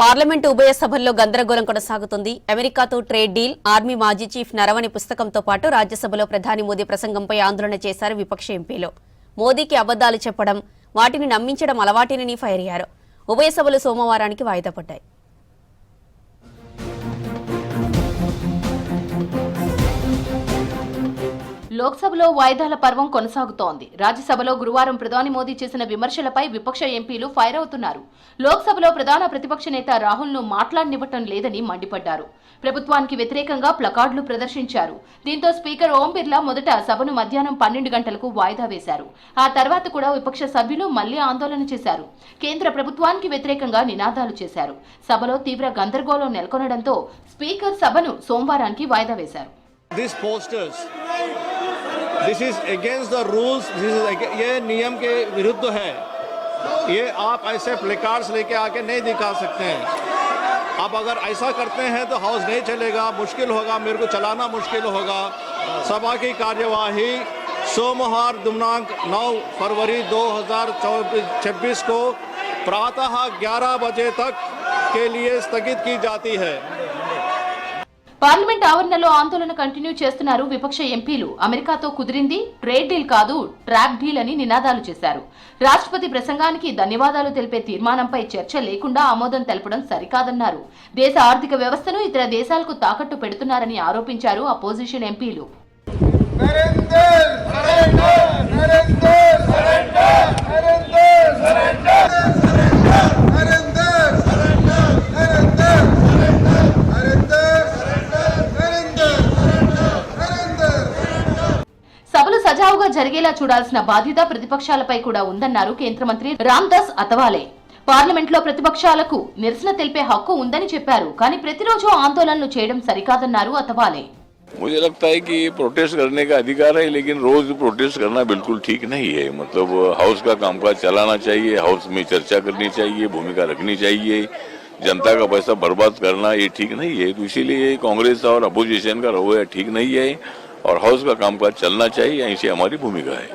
Parliament ఉభయ సభల్లో గందరగోళం కొనసాగుతుంది. అమెరికాతో ట్రేడ్ డీల్, ఆర్మీ మాజీ చీఫ్ నరవణి పుస్తకంతో పాటు రాజ్యసభలో ప్రధాని మోదీ ప్రసంగంపై ఆందోళన చేశారు విపక్ష ఎంపీలు. మోదీకి అబద్దాలు చెప్పడం, వాటిని నమ్మించడం అలవాటినని ఫైర్ అయ్యారు. ఉభయ సభలు సోమవారానికి వాయిదా పడ్డాయి. లోక్సభలో వాయిదాల పర్వం కొనసాగుతోంది. రాజ్యసభలో గురువారం ప్రధాని మోదీ చేసిన విమర్శలపై విపక్ష ఎంపీలు ఫైర్ అవుతున్నారు. లోక్సభలో ప్రధాన ప్రతిపక్ష నేత రాహుల్ను మాట్లాడనివ్వటం లేదని మండిపడ్డారు. ప్రభుత్వానికి వ్యతిరేకంగా ప్లకార్డులు ప్రదర్శించారు. దీంతో స్పీకర్ ఓం బిర్లా మొదట సభను మధ్యాహ్నం 12 గంటలకు వాయిదా వేశారు. ఆ తర్వాత కూడా విపక్ష సభ్యులు మళ్లీ ఆందోళన చేశారు. కేంద్ర ప్రభుత్వానికి వ్యతిరేకంగా నినాదాలు చేశారు. సభలో తీవ్ర గందరగోళం నెలకొనడంతో స్పీకర్ సభను సోమవారానికి వాయిదా వేశారు. This is against the rules, ये नियम के विरुद्ध है. ये आप ऐसे प्लेकार्ड्स लेके आके नहीं दिखा सकते हैं. आप अगर ऐसा करते हैं तो हाउस नहीं चलेगा, मुश्किल होगा, मेरे को चलाना मुश्किल होगा. सभा की कार्यवाही सोमवार दिनांक 9 फरवरी 2026 को प्रातः 11 बजे तक के लिए स्थगित की जाती है. పార్లమెంట్ ఆవరణలో ఆందోళన కంటిన్యూ చేస్తున్నారు విపక్ష ఎంపీలు. అమెరికాతో కుదిరింది ట్రేడ్ డీల్ కాదు, ట్రాప్ డీల్ అని నినాదాలు చేశారు. రాష్ట్రపతి ప్రసంగానికి ధన్యవాదాలు తెలిపే తీర్మానంపై చర్చ లేకుండా ఆమోదం తెలపడం సరికాదన్నారు. దేశ ఆర్థిక వ్యవస్థను ఇతర దేశాలకు తాకట్టు పెడుతున్నారని ఆరోపించారు అపోజిషన్ ఎంపీలు. సభలు సజావుగా జరిగేలా చూడాల్సిన బాధ్యత ప్రతిపక్షాలపై కూడా ఉందన్నారు కేంద్ర మంత్రి రామ్దాస్ అతవాలే. పార్లమెంట్లో ప్రతిపక్షాలకు నిరసన తెలిపే హక్కు ఉందని చెప్పారు. కానీ ప్రతిరోజు ఆందోళనలు చేయడం సరికాదన్నారు అతవాలే. मुझे लगता है कि प्रोटेस्ट करने का अधिकार है, लेकिन रोज प्रोटेस्ट करना बिल्कुल ठीक नहीं है. मतलब हाउस का कामकाज चलाना चाहिए, हाउस में चर्चा करनी चाहिए, भूमिका रखनी चाहिए. जनता का पैसा बर्बाद करना ये ठीक नहीं है. तो इसीलिए कांग्रेस और अपोजिशन का रवैया ठीक नहीं है और हाउस का कामकाज चलना चाहिए. ऐसी हमारी भूमिका है.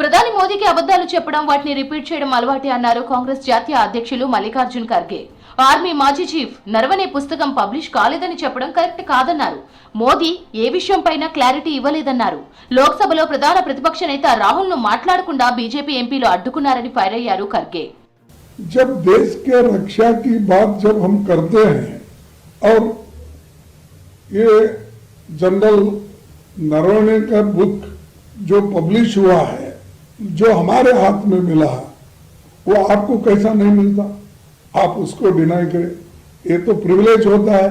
ప్రధాని మోదీకి అబద్దాలు చెప్పడం, వాటిని రిపీట్ చేయడం అలవాటే అన్నారు కాంగ్రెస్ జాతీయ అధ్యక్షులు మల్లికార్జున్ ఖర్గే. ఆర్మీ మాజీ చీఫ్ నరవణే పుస్తకం పబ్లిష్ కాలేదని చెప్పడం కరెక్ట్ కాదన్నారు. మోదీ ఏ విషయంపైన క్లారిటీ ఇవ్వలేదన్నారు. లోక్సభలో ప్రధాన ప్రతిపక్ష నేత రాహుల్ ను మాట్లాడకుండా బీజేపీ ఎంపీలు అడ్డుకున్నారని ఫైర్ అయ్యారు ఖర్గే. जब देश के रक्षा की बात जब हम करते हैं और ये जनरल नरवणे का बुक जो पब्लिश हुआ है, जो हमारे हाथ में मिला, वो आपको कैसा नहीं मिलता? आप उसको डिनाई करें, ये तो प्रिविलेज होता है.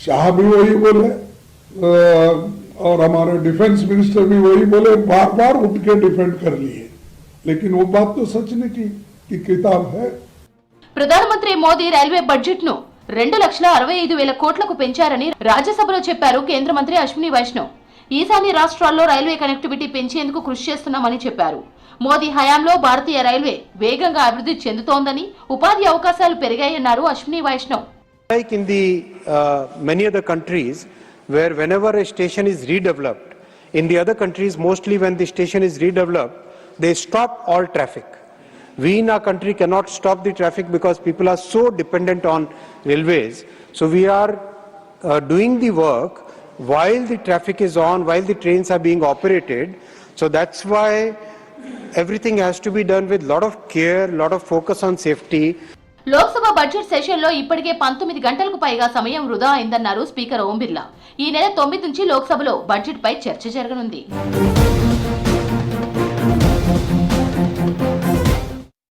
शाह भी वही बोले और हमारे डिफेंस मिनिस्टर भी वही बोले, बार बार उठ के डिफेंड कर लिए, लेकिन वो बात तो सच नहीं की किताब है. ప్రధానమంత్రి మోదీ రైల్వే బడ్జెట్ ను 2,65,000 కోట్లకు పెంచారని రాజ్యసభలో చెప్పారు కేంద్ర మంత్రి అశ్విని వైష్ణవ్. ఈశాన్య రాష్ట్రాల్లో రైల్వే కనెక్టివిటీ పెంచేందుకు కృషి చేస్తున్నామని చెప్పారు. మోదీ హయాంలో భారతీయ రైల్వే వేగంగా అభివృద్ధి చెందుతోందని, ఉపాధి అవకాశాలు పెరిగాయన్నారు Ashwini Vaishnaw. Like in the many other countries where whenever a station is redeveloped, in the other countries mostly when the station is redeveloped, they stop all traffic. We in our country cannot stop the traffic because people are so dependent on railways. So we are doing the work while the traffic is on, while the trains are being operated. So that's why everything has to be done with lot of care, lot of focus on safety. Lok Sabha budget session లో ఇప్పటికే 19 గంటలకు పైగా సమయం వృధా అయిందన్నారు speaker Om Birla. ఈ నెల 9 నుంచి లోక్సభలో బడ్జెట్ పై చర్చ జరగనుంది.